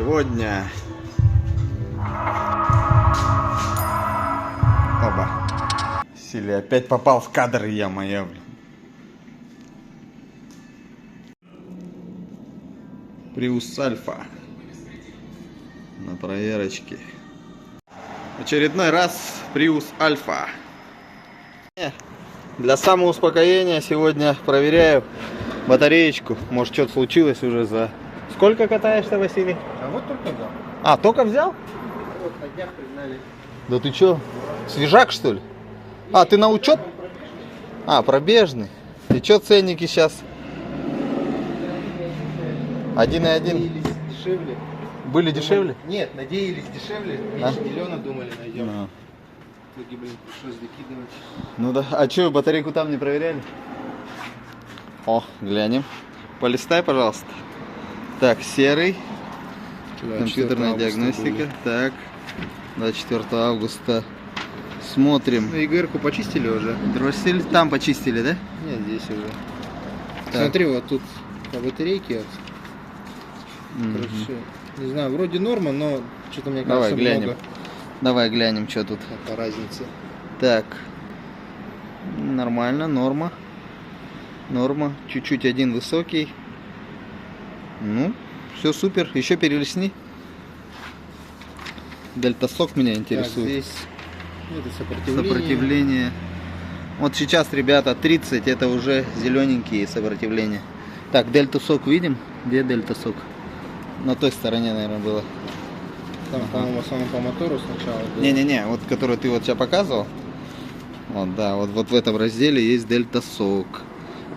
Сегодня... Оба. Сили опять попал в кадр, я моя, блин. Prius Альфа. На проверочке. Очередной раз Prius Альфа. Для самоуспокоения сегодня проверяю батареечку. Может, что-то случилось уже за... Сколько катаешься, Василий? А вот только взял. А, только взял? Вот на днях пригнали. Да ты чё? Свежак, что ли? А, ты на учет? А, пробежный. И чё ценники сейчас? 1,1. Дешевле. Были дешевле? Нет, надеялись дешевле. Меньше миллиона думали найдем. Ну. В итоге, блин, пришлось закидывать. Ну да. А чё, батарейку там не проверяли? О, глянем. Полистай, пожалуйста. Так, серый. Компьютерная диагностика. Так, 24 августа. Смотрим. Ну, ЕГР-ку почистили уже? Дроссель там почистили, да? Нет, здесь уже. Так. Смотри, вот тут по батарейке. Вот. Короче, не знаю, вроде норма, но что-то мне кажется Давай глянем. много. Давай глянем, что тут. По разнице. Так. Нормально, норма. Норма. Чуть-чуть один высокий. Ну, все супер. Еще перелистни. Дельта-сок меня интересует. Так, здесь это сопротивление. Сопротивление. Вот сейчас, ребята, 30, это уже зелененькие сопротивления. Так, дельта-сок видим? Где дельта-сок? На той стороне, наверное, было. Там, по-моему, в основном по мотору сначала было. Не-не-не, вот который ты вот сейчас показывал. Вот, да, вот в этом разделе есть дельта-сок.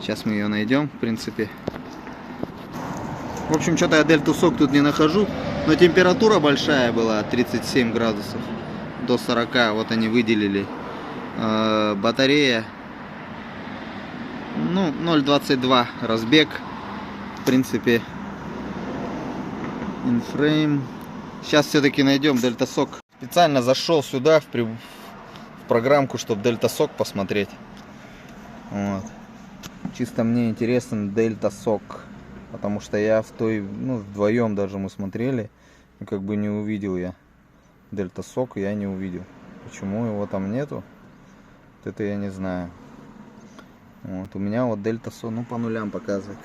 Сейчас мы ее найдем, в принципе. В общем, что-то я дельта-сок тут не нахожу. Но температура большая была, 37 градусов до 40. Вот они выделили. Батарея, ну, 0,22 разбег. В принципе, инфрейм. Сейчас все-таки найдем дельта-сок. Специально зашел сюда в программку, чтобы дельта-сок посмотреть. Вот. Чисто мне интересен дельта-сок. Потому что я в той, ну, вдвоем даже мы смотрели. И как бы не увидел я. Дельта-сок я не увидел. Почему его там нету? Вот это я не знаю. Вот. У меня вот дельта-сок, ну, по нулям показывает.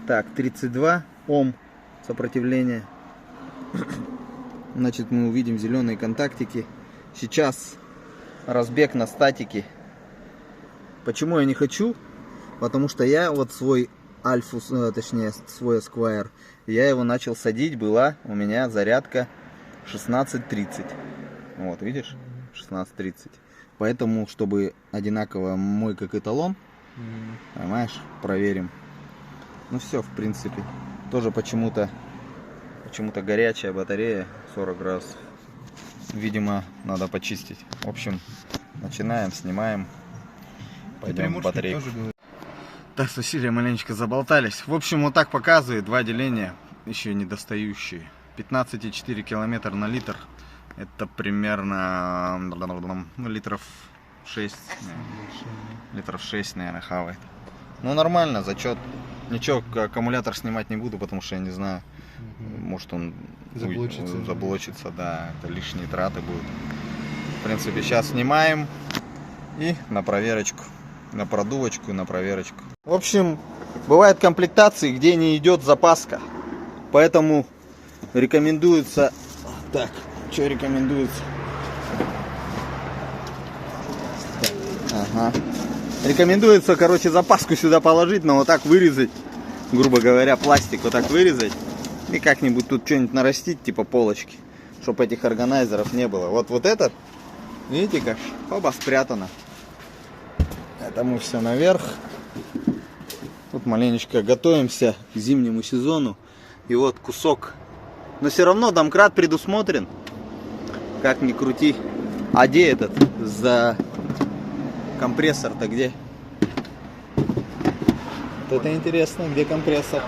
Так, 32 Ом сопротивление. Значит, мы увидим зеленые контактики. Сейчас разбег на статике. Почему я не хочу? Потому что я вот свой Альфу, точнее свой Esquire, я его начал садить, была у меня зарядка 16:30. Вот, видишь? 16:30. Поэтому, чтобы одинаково мой как эталон, понимаешь, проверим. Ну все, в принципе. Тоже почему-то горячая батарея, 40 градусов. Видимо, надо почистить. В общем, начинаем, снимаем. Пойдем в батарейку. Так, с Василием маленечко заболтались. В общем, вот так показывает. Два деления, еще недостающие. 15,4 километра на литр. Это примерно, ну, литров 6. Литров 6, наверное, хавает. Ну, нормально, зачет. Ничего, аккумулятор снимать не буду, потому что я не знаю. Может, он заблочится, да. Это лишние траты будут. В принципе, сейчас снимаем. И на проверочку. На продувочку и на проверочку. В общем, бывают комплектации, где не идет запаска. Поэтому рекомендуется... Так, что рекомендуется? Ага. Рекомендуется, короче, запаску сюда положить, но вот так вырезать. Грубо говоря, пластик вот так вырезать. И как-нибудь тут что-нибудь нарастить, типа полочки. Чтобы этих органайзеров не было. Вот этот, видите как? Оба спрятано. Это мы все наверх. Тут маленечко готовимся к зимнему сезону. И вот кусок. Но все равно домкрат предусмотрен. Как ни крути. А где этот? За компрессор-то где? Вот это интересно, где компрессор?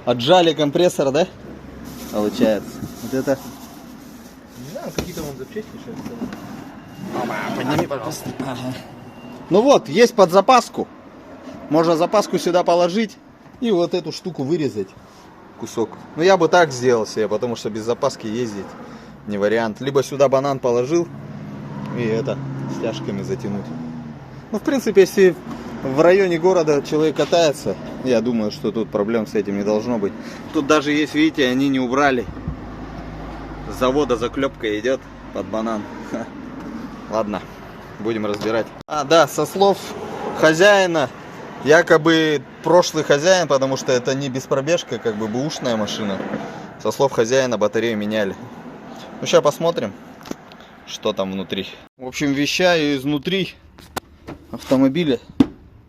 Отжали компрессор, да? Получается. Вот это. Не знаю, какие-то вон запчасти сейчас. Подними, пожалуйста. Ага. Ну вот, есть под запаску. Можно запаску сюда положить и вот эту штуку вырезать. кусок. Ну, я бы так сделал себе, потому что без запаски ездить не вариант. Либо сюда банан положил и это, стяжками затянуть. Ну, в принципе, если в районе города человек катается, я думаю, что тут проблем с этим не должно быть. Тут даже есть, видите, они не убрали. С завода заклепка идет под банан. Ладно, будем разбирать. А, да, со слов хозяина, якобы прошлый хозяин, потому что это не беспробежка, как бы бэушная машина. Со слов хозяина батарею меняли. Ну, сейчас посмотрим, что там внутри. В общем, вещаю изнутри автомобиля.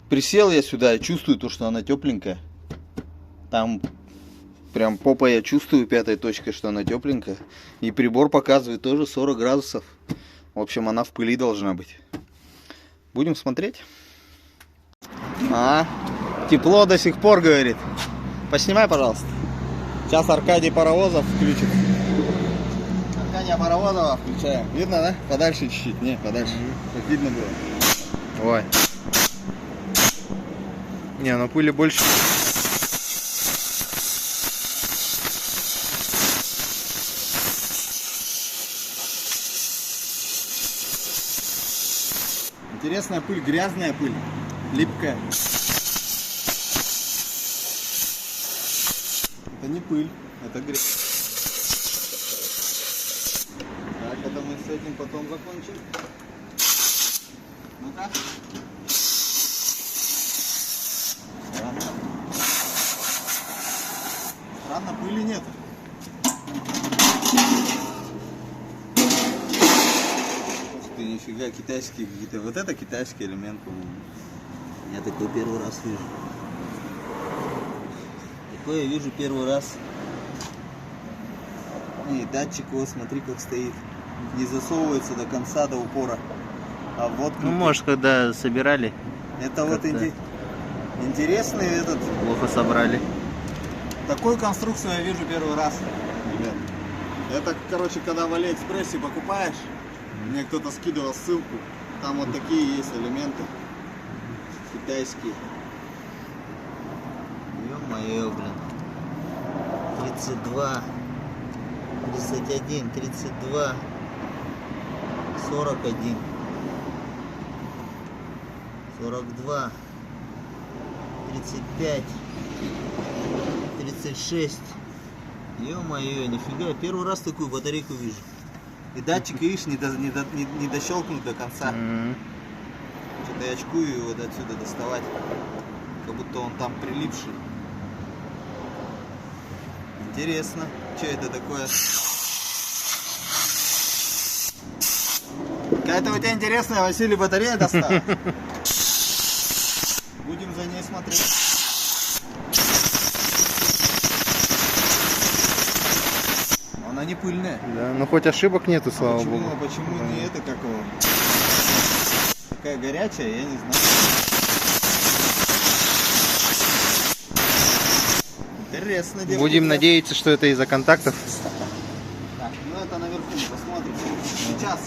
Присел я сюда и чувствую то, что она тепленькая. Там прям попа я чувствую пятой точкой, что она тепленькая. И прибор показывает тоже 40 градусов. В общем, она в пыли должна быть. Будем смотреть. Тепло до сих пор, говорит. Поснимай, пожалуйста. Сейчас Аркадий Паровозов включит. Аркадия Паровозова включаем. Видно, да? Подальше чуть-чуть. Не, подальше. Как видно было. Ой. Не, ну пыли больше. Интересная пыль, грязная пыль, липкая. Это не пыль, это грязь. Так, это мы с этим потом закончим. Ну-ка. Странно, пыли нет. Ты нифига, китайские какие-то. Вот это китайский элемент, по-моему. Я такой первый раз вижу. Такое я вижу первый раз. И датчик, вот смотри, как стоит. Не засовывается до конца, до упора. А вот. Ну, может, когда собирали. Это вот интересный этот. Плохо собрали. Такую конструкцию я вижу первый раз, ребят. Это, короче, когда в Алиэкспрессе покупаешь, мне кто-то скидывал ссылку, там вот такие есть элементы китайские. Ё-моё, блин. 32, 31, 32, 41, 42, 35, 36. Ё-моё, нифига, я первый раз такую батарейку вижу. И датчик, видишь, не дощелкнут до конца. Что-то я очкую его отсюда доставать. Как будто он там прилипший. Интересно, что это такое? Какая-то у тебя интересная, Василий, батарея достала. Будем за ней смотреть. Она не пыльная. Да, ну хоть ошибок нету, слава богу. Почему не это, как его? Такая горячая, я не знаю. Интересно. Будем надеяться, что это из-за контактов. Так, ну это наверху, посмотрим. Сейчас.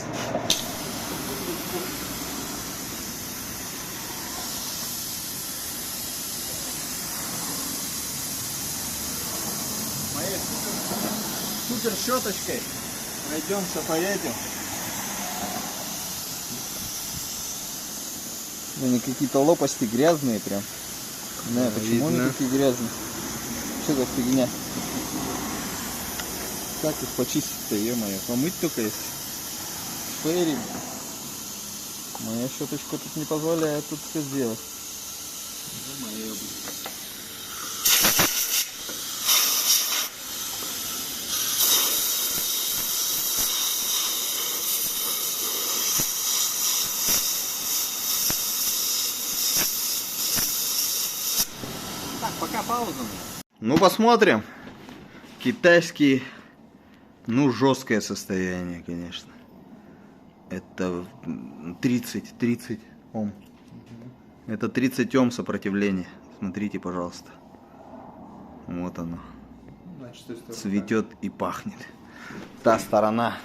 Моей супер щеточкой пройдемся по этим. Они какие-то лопасти грязные прям. Не знаю, почему они такие грязные. Что за фигня? Как их почистить-то, ё-моё? Помыть только есть. Шпейринг. Моя щеточка тут не позволяет тут все сделать. Ё-моё, блин. Так, пока пауза. Ну, посмотрим. Китайские, ну, жесткое состояние, конечно. Это 30 Ом. Это 30 Ом сопротивления. Смотрите, пожалуйста. Вот оно. Цветет и пахнет. Та сторона.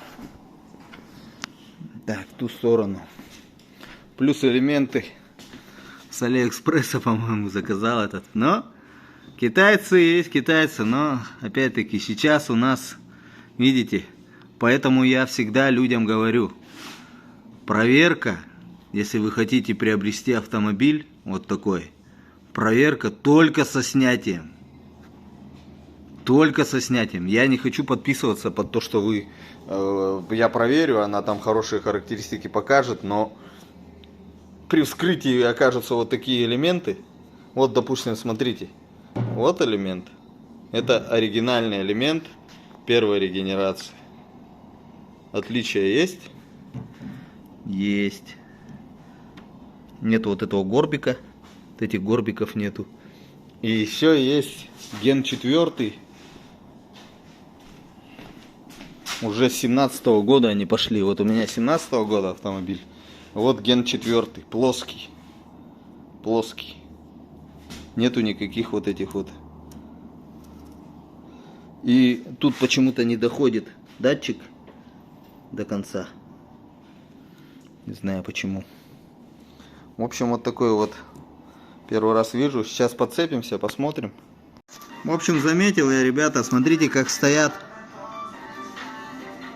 Так, ту сторону. Плюс элементы с Алиэкспресса, по-моему, заказал этот. Но Китайцы есть китайцы, но опять-таки сейчас у нас, видите, поэтому я всегда людям говорю, проверка, если вы хотите приобрести автомобиль вот такой, проверка только со снятием. Только со снятием. Я не хочу подписываться под то, что вы... я проверю, она там хорошие характеристики покажет, но при вскрытии окажутся вот такие элементы. Вот, допустим, смотрите. Вот элемент. Это оригинальный элемент первой регенерации. Отличия есть? Есть. Нету вот этого горбика. Вот этих горбиков нету. И еще есть ген 4. Уже с 17-го года они пошли. Вот у меня 17-го года автомобиль. Вот ген 4. Плоский. Плоский. Нету никаких вот этих вот. И тут почему-то не доходит датчик до конца. Не знаю почему. В общем, вот такой вот первый раз вижу. Сейчас подцепимся, посмотрим. В общем, заметил я, ребята, смотрите, как стоят.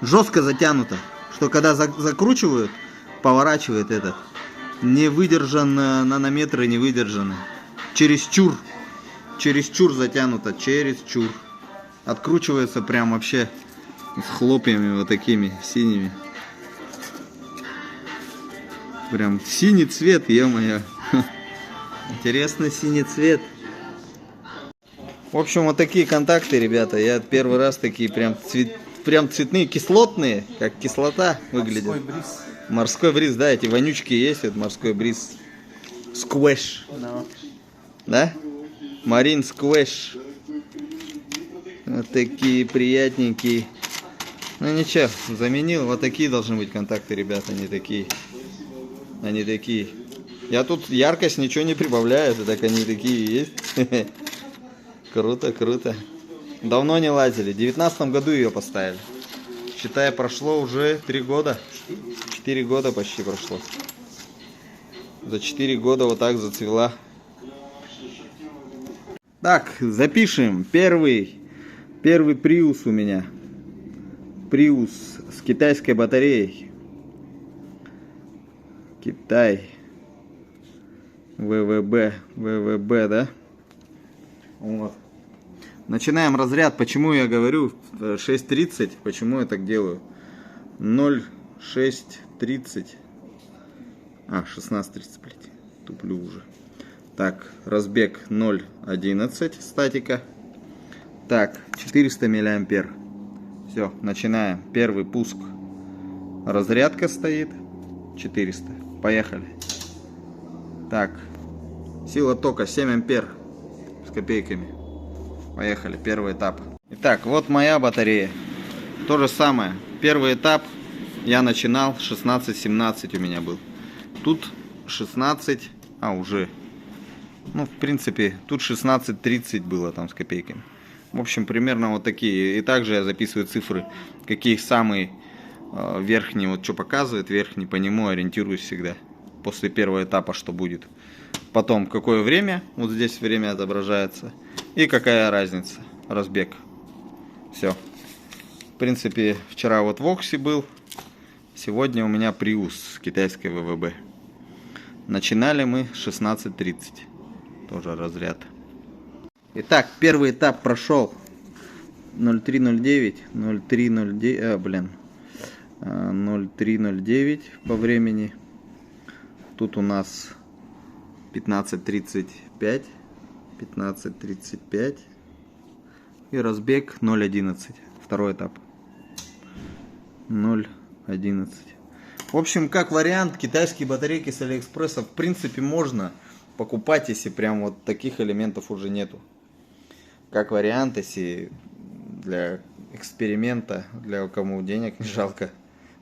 Жестко затянуто. Что когда закручивают, поворачивает этот. Не выдержан нанометры, не выдержаны. Чересчур затянуто, чересчур. Откручивается прям вообще с хлопьями вот такими синими. Прям синий цвет, ё-моё. Интересный синий цвет. В общем, вот такие контакты, ребята. Я первый раз такие прям цветные, кислотные, как кислота выглядит. Морской бриз. Морской бриз, да, эти вонючки есть, вот морской бриз. Сквэш. No. Да? Марин сквэш. Вот такие приятненькие. Ну ничего, заменил. Вот такие должны быть контакты, ребята, не такие. Они такие. Я тут яркость ничего не прибавляю, это так они такие есть. Круто, круто. Давно не лазили. В 19 году ее поставили. Считай, прошло уже 3 года. 4 года почти прошло. За 4 года вот так зацвела. Так, запишем. Первый Prius у меня. Prius с китайской батареей. Китай. ВВБ, да? Вот. Начинаем разряд. Почему я говорю 6.30? Почему я так делаю? 0.6.30. 16.30, блядь. Туплю уже. Так, разбег 0.11 статика. Так, 400 миллиампер. Все, начинаем. Первый пуск. Разрядка стоит. 400. Поехали. Так, сила тока 7 ампер с копейками. Поехали, первый этап. Итак, вот моя батарея. То же самое. Первый этап я начинал 16-17 у меня был. Тут 16, уже. Ну, в принципе, тут 16-30 было там с копейками. В общем, примерно вот такие. И также я записываю цифры, какие самые верхние, вот что показывает, верхний, по нему ориентируюсь всегда. После первого этапа, что будет. Потом, какое время, вот здесь время отображается. И какая разница, разбег. Все. В принципе, вчера вот в Оксе был. Сегодня у меня Prius с китайской ВВБ. Начинали мы 16.30. Тоже разряд. Итак, первый этап прошел. 03.09. 03.09. 03.09 по времени. Тут у нас 15.35. 15.35. И разбег 0.11. Второй этап. 0.11. В общем, как вариант, китайские батарейки с Алиэкспресса в принципе можно покупать, если прям вот таких элементов уже нету. Как вариант, если для эксперимента, для кому денег не жалко.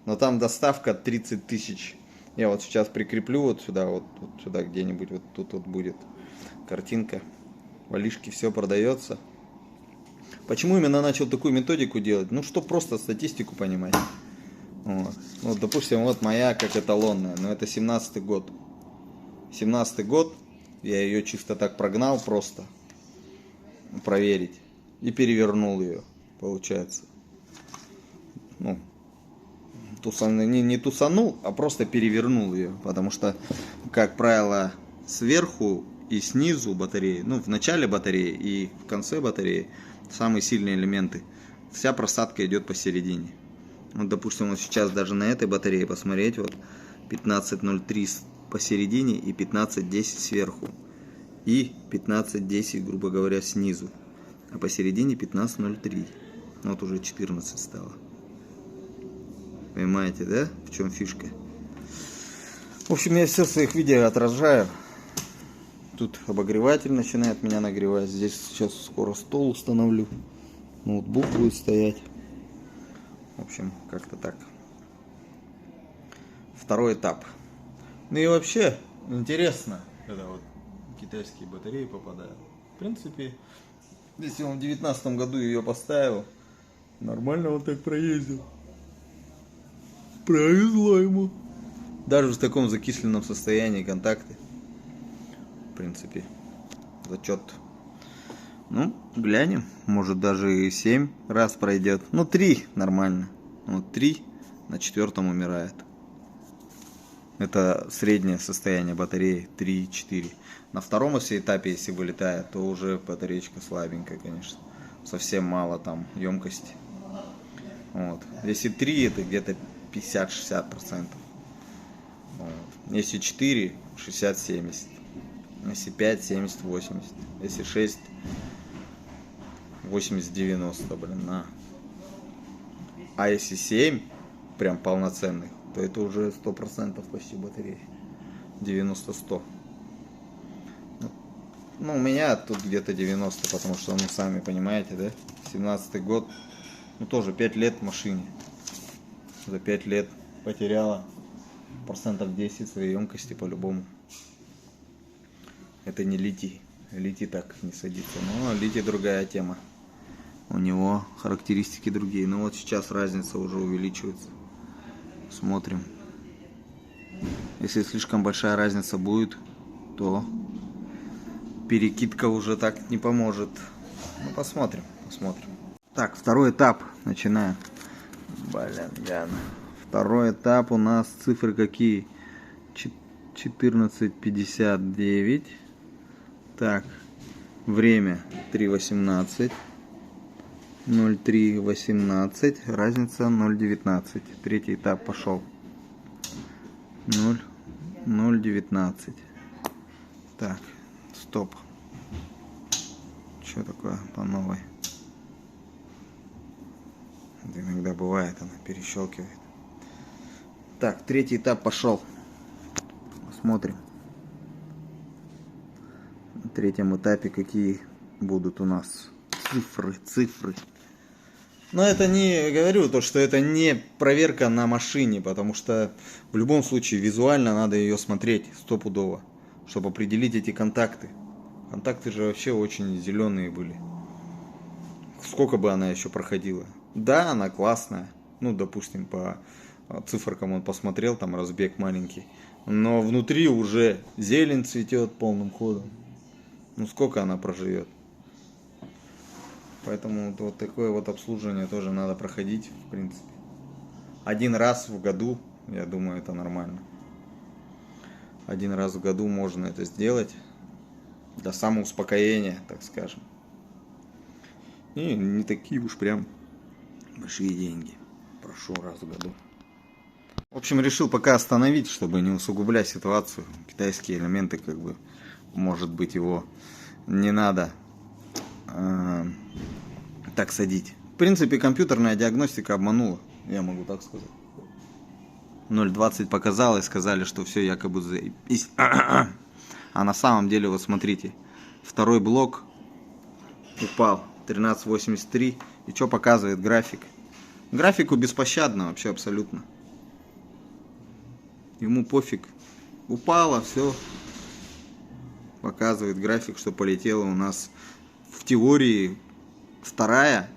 Но там доставка 30 тысяч. Я вот сейчас прикреплю вот сюда где-нибудь, вот тут вот будет картинка. Валишки, все продается. Почему именно начал такую методику делать? Ну, что просто статистику понимать. Вот. Вот, допустим, вот моя как эталонная, но это 17-й год. 17-й год, я ее чисто так прогнал просто. проверить. И перевернул ее, получается. Ну, не тусанул, а просто перевернул ее. Потому что, как правило, сверху и снизу батареи, ну, в начале батареи и в конце батареи, самые сильные элементы, вся просадка идет посередине. Вот, допустим, вот сейчас даже на этой батарее посмотреть, вот 15.03 посередине и 15.10 сверху. И 15.10, грубо говоря, снизу. А посередине 15.03. Вот уже 14 стало. Понимаете, да? В чем фишка? В общем, я все в своих видео отражаю. Тут обогреватель начинает меня нагревать. Здесь сейчас скоро стол установлю. Ноутбук будет стоять. В общем, как-то так. Второй этап. Ну и вообще, интересно, когда вот китайские батареи попадают. В принципе, если он в 2019 году ее поставил, нормально он так проездил. Повезло ему. Даже в таком закисленном состоянии контакты. В принципе, зачет. Ну, глянем. Может даже и 7 раз пройдет. Ну, 3 нормально. Вот 3 на 4-м умирает. Это среднее состояние батареи 3-4. На втором этапе, если вылетает, то уже батареечка слабенькая, конечно. Совсем мало там емкости. Вот. Если 3, это где-то 50-60%. Вот. Если 4, 60-70. Если 5, 70-80. Если 6, 80-90, блин, на. А если 7, прям полноценных, то это уже 100% почти батареи. 90-100. Ну, у меня тут где-то 90, потому что, ну, сами понимаете, да? 17-й год, ну, тоже 5 лет в машине. За 5 лет потеряла процентов 10 своей емкости по-любому. Это не литий. Литий так не садится. Но литий другая тема. У него характеристики другие. Ну, вот сейчас разница уже увеличивается. Смотрим. Если слишком большая разница будет, то перекидка уже так не поможет. Ну, посмотрим. Так, второй этап начинаем. Блин, Яна. Второй этап у нас цифры какие? 14:59. Так, время 3:18. 0,318, разница 0,19. Третий этап пошел. 0,19. Так, стоп. Что такое по новой? Это иногда бывает, она перещелкивает. Так, третий этап пошел. Посмотрим. На третьем этапе какие будут у нас цифры. Но это не, говорю, то, что это не проверка на машине, потому что в любом случае визуально надо ее смотреть стопудово, чтобы определить эти контакты. Контакты же вообще очень зеленые были. Сколько бы она еще проходила? Да, она классная. Ну, допустим, по циферкам он посмотрел, там разбег маленький. Но внутри уже зелень цветет полным ходом. Ну, сколько она проживет? Поэтому вот такое вот обслуживание тоже надо проходить, в принципе. Один раз в году, я думаю, это нормально. Один раз в году можно это сделать. Для самоуспокоения, так скажем. И не такие уж прям большие деньги. Прошу раз в году. В общем, решил пока остановить, чтобы не усугублять ситуацию. Китайские элементы, как бы, может быть, его не надо так садить. В принципе, компьютерная диагностика обманула, я могу так сказать. 0,20 показал и сказали, что все якобы заебись. А на самом деле, вот смотрите, второй блок упал 13.83. И что показывает график? Графику беспощадно вообще абсолютно. Ему пофиг. Упало, все. Показывает график, что полетело у нас в теории вторая.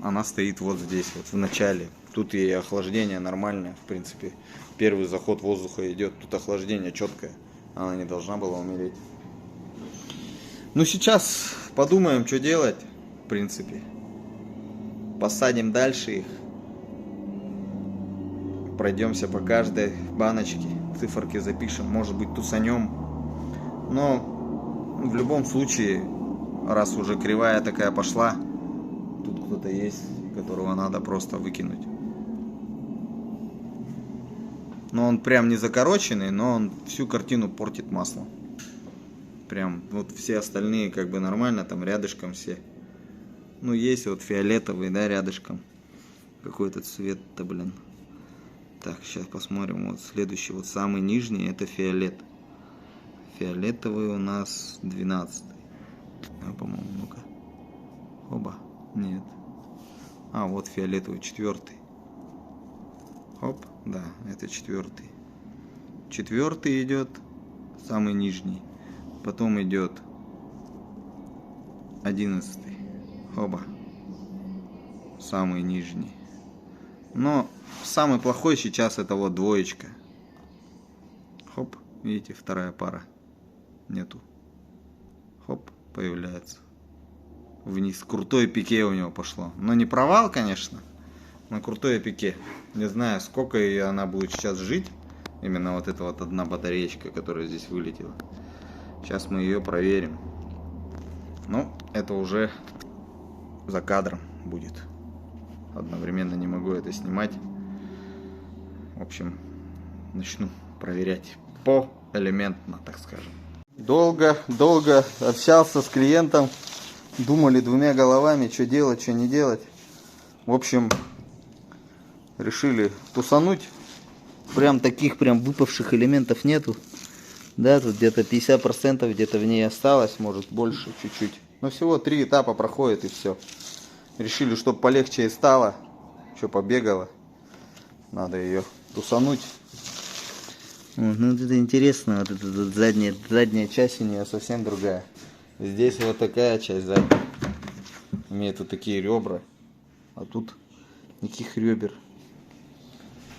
Она стоит вот здесь, вот в начале. Тут и охлаждение нормальное, в принципе. Первый заход воздуха идет. Тут охлаждение четкое. Она не должна была умереть. Ну, сейчас подумаем, что делать, в принципе. Посадим дальше их. Пройдемся по каждой баночке, циферки запишем, может быть тусанем. Но в любом случае, раз уже кривая такая пошла, тут кто-то есть, которого надо просто выкинуть. Но он прям не закороченный, но он всю картину портит маслом. Прям вот все остальные как бы нормально, там рядышком все. Ну есть вот фиолетовый, да, рядышком. Какой-то цвет-то, блин. Так, сейчас посмотрим. Вот следующий, вот самый нижний, это фиолет. Фиолетовый у нас 12. По-моему, ну-ка. Оба. Нет. А, вот фиолетовый 4. Оп, да, это 4. 4 идет, самый нижний. Потом идет 11. Оба. Самый нижний. Но самый плохой сейчас это вот 2. Хоп, видите, вторая пара. Нету. Хоп, появляется. Вниз. Крутое пике у него пошло. Но не провал, конечно. Но крутое пике. Не знаю, сколько она будет сейчас жить. Именно вот эта вот одна батареечка, которая здесь вылетела. Сейчас мы ее проверим. Ну, это уже за кадром будет. Одновременно не могу это снимать. В общем, начну проверять поэлементно, так скажем. Долго общался с клиентом. Думали 2 головами, что делать, что не делать. В общем, решили тусануть. Прям таких прям выпавших элементов нету. Да, тут где-то 50% где-то в ней осталось, может больше чуть-чуть. Но всего 3 этапа проходит и все. Решили, чтобы полегче и стало. Что побегало. Надо ее тусануть. Вот, ну вот это интересно. Вот эта вот задняя часть у нее совсем другая. Здесь вот такая часть задняя. Имеет вот такие ребра. А тут никаких ребер.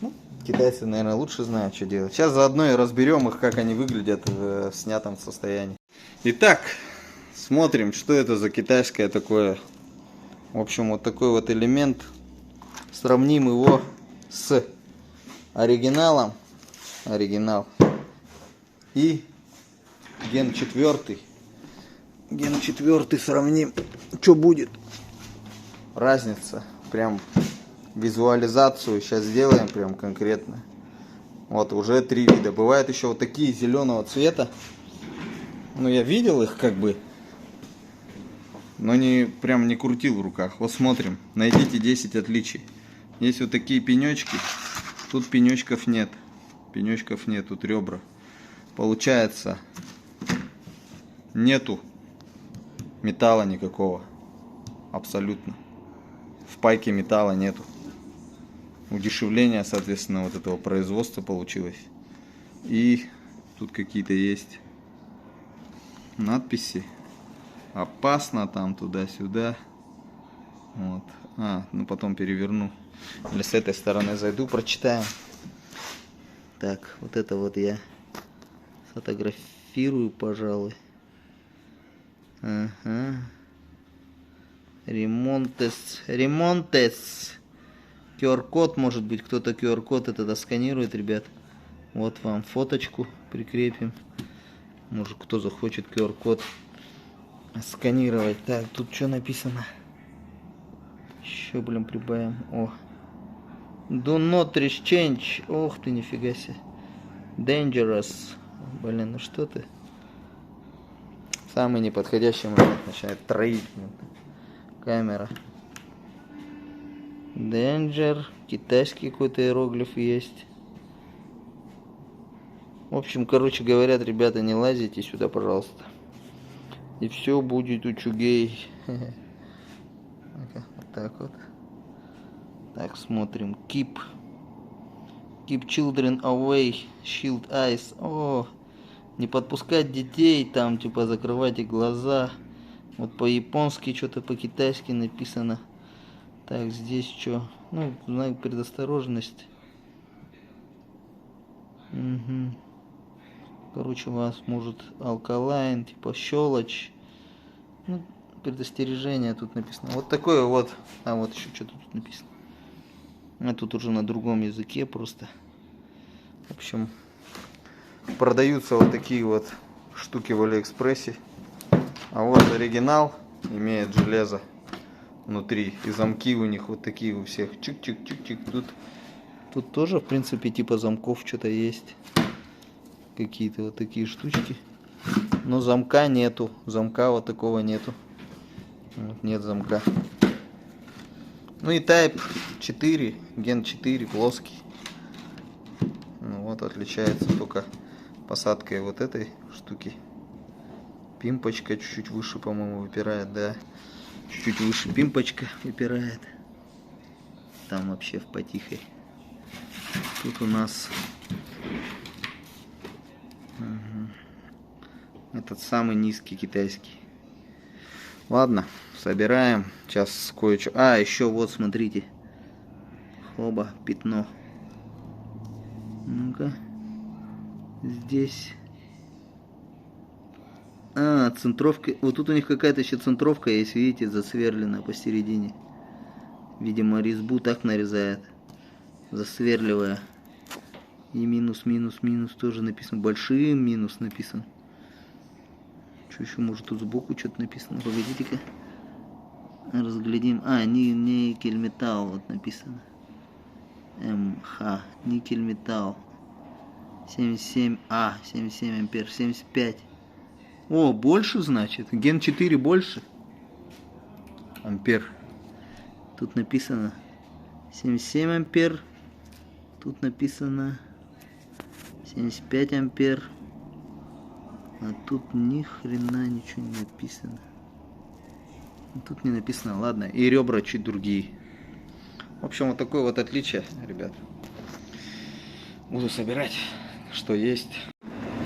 Ну, китайцы, наверное, лучше знают, что делать. Сейчас заодно и разберем их, как они выглядят в снятом состоянии. Итак, смотрим, что это за китайское такое. В общем, вот такой вот элемент. Сравним его с оригиналом. Оригинал. И ген 4. Ген 4 сравним. Что будет? Разница. Прям визуализацию сейчас сделаем прям конкретно. Вот уже 3 вида. Бывают еще вот такие зеленого цвета. Ну, я видел их как бы. Но прям не крутил в руках. Вот смотрим. Найдите 10 отличий. Есть вот такие пенечки. Тут пенечков нет. Пенечков нет. Тут ребра. Получается, нету металла никакого. Абсолютно. В пайке металла нету. Удешевление, соответственно, вот этого производства получилось. И тут какие-то есть надписи. Опасно там туда-сюда. Вот. Ну потом переверну. Или с этой стороны зайду, прочитаем. Так, вот это вот я фотографирую, пожалуй. Ага. Ремонтес. QR-код, может быть, кто-то QR-код это досканирует, ребят. Вот вам фоточку прикрепим. Может, кто захочет QR-код сканировать. Так, тут что написано? Еще, блин, прибавим. О. Do not exchange. Ох ты, нифига себе. Dangerous. Блин, ну что ты? Самый неподходящий момент начинает троить. Камера. Danger. Китайский какой-то иероглиф есть. В общем, короче говорят, ребята, не лазите сюда, пожалуйста. И все будет учугей. Вот так вот. Так, смотрим. Keep children away. Shield eyes. О, не подпускать детей. Там, типа, закрывайте глаза. Вот по-японски, что-то по-китайски написано. Так, здесь что? Ну, знак предосторожности. Угу. Короче, у вас может алкалайн, типа щелочь. Ну, предостережение тут написано. Вот такое вот. А вот еще что-то тут написано. А тут уже на другом языке просто. В общем, продаются вот такие вот штуки в Алиэкспрессе. А вот оригинал имеет железо внутри. И замки у них вот такие у всех. Чик-чик-чик-чик. Тут тоже, в принципе, типа замков что-то есть. Какие-то вот такие штучки. Но замка нету. Замка вот такого нету. Вот нет замка. Ну и Type 4, Gen 4, плоский. Ну вот, отличается только посадкой вот этой штуки. Пимпочка чуть-чуть выше, по-моему, выпирает, да. Чуть-чуть выше пимпочка выпирает. Там вообще в потихой. Тут у нас этот самый низкий китайский. Ладно, собираем. Сейчас кое-что. А, еще вот, смотрите. Хоба, пятно. Ну-ка. Здесь. А, центровка. Вот тут у них какая-то еще центровка есть, видите, засверлена посередине. Видимо, резьбу так нарезает, засверливая. И минус, минус, минус тоже написано. Большим минус написан. Что еще, может, тут сбоку что-то написано? Погодите-ка. Разглядим. А, никель металл вот написано. МХ. Никель металл. 77 77 ампер. 75. О, больше, значит. Ген 4 больше. Ампер. Тут написано 77 ампер. Тут написано 75 ампер. А тут ни хрена ничего не написано. Тут не написано, ладно. И ребра чуть другие. В общем, вот такое вот отличие, ребят. Буду собирать, что есть.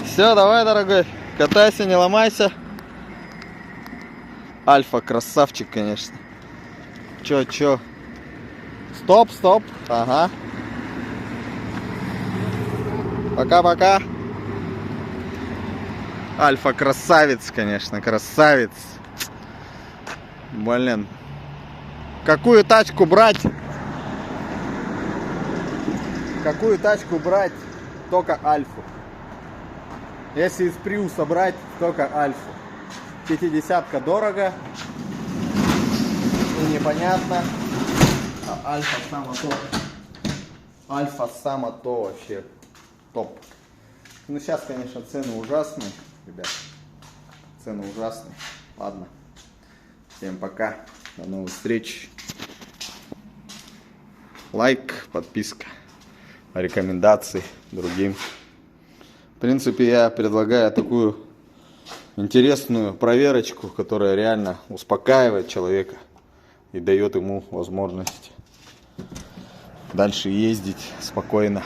Все, давай, дорогой. Катайся, не ломайся. Альфа красавчик, конечно. Чё? Стоп, стоп. Ага. Пока-пока. Альфа красавец, конечно, красавец. Блин. Какую тачку брать? Какую тачку брать? Только Альфу. Если из Приуса брать, только Альфу. 50-ка дорого. И непонятно. А Альфа само то. Альфа само то вообще. Топ. Ну сейчас, конечно, цены ужасные, ребят. Цены ужасные. Ладно. Всем пока. До новых встреч. Лайк, подписка, рекомендации другим. В принципе, я предлагаю такую интересную проверочку, которая реально успокаивает человека и дает ему возможность дальше ездить спокойно.